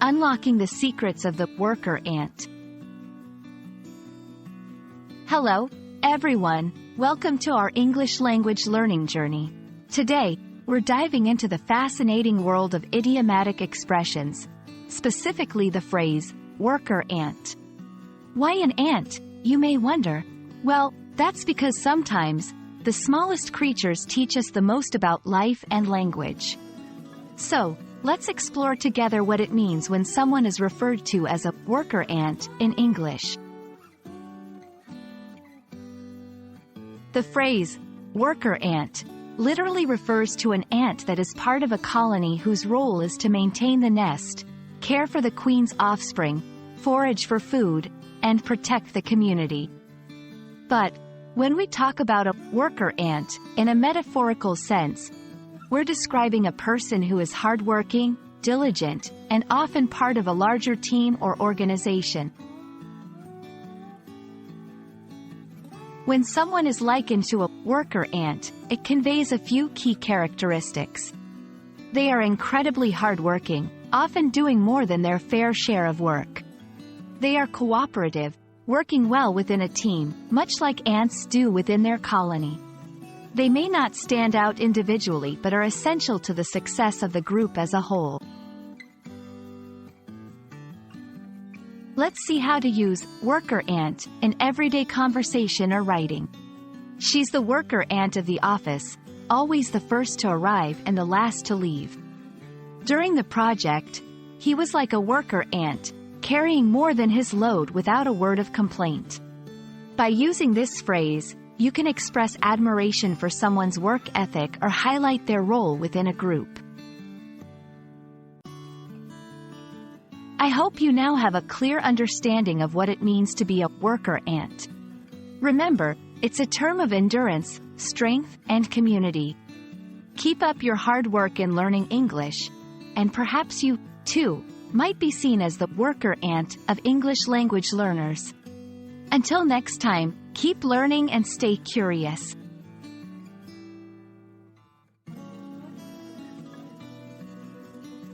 Unlocking the secrets of the worker ant. Hello, everyone. Welcome to our English language learning journey. Today, we're diving into the fascinating world of idiomatic expressions, specifically the phrase, worker ant. Why an ant, you may wonder? Well, that's because sometimes, the smallest creatures teach us the most about life and language. So, let's explore together what it means when someone is referred to as a worker ant in English. The phrase, worker ant, literally refers to an ant that is part of a colony whose role is to maintain the nest, care for the queen's offspring, forage for food, and protect the community. But, when we talk about a worker ant, in a metaphorical sense, we're describing a person who is hardworking, diligent, and often part of a larger team or organization. When someone is likened to a worker ant, it conveys a few key characteristics. They are incredibly hardworking, often doing more than their fair share of work. They are cooperative, working well within a team, much like ants do within their colony. They may not stand out individually but are essential to the success of the group as a whole. Let's see how to use worker ant in everyday conversation or writing. She's the worker ant of the office, always the first to arrive and the last to leave. During the project, he was like a worker ant, carrying more than his load without a word of complaint. By using this phrase, you can express admiration for someone's work ethic or highlight their role within a group. I hope you now have a clear understanding of what it means to be a worker ant. Remember, it's a term of endurance, strength, and community. Keep up your hard work in learning English, and perhaps you, too, might be seen as the worker ant of English language learners. Until next time, keep learning and stay curious.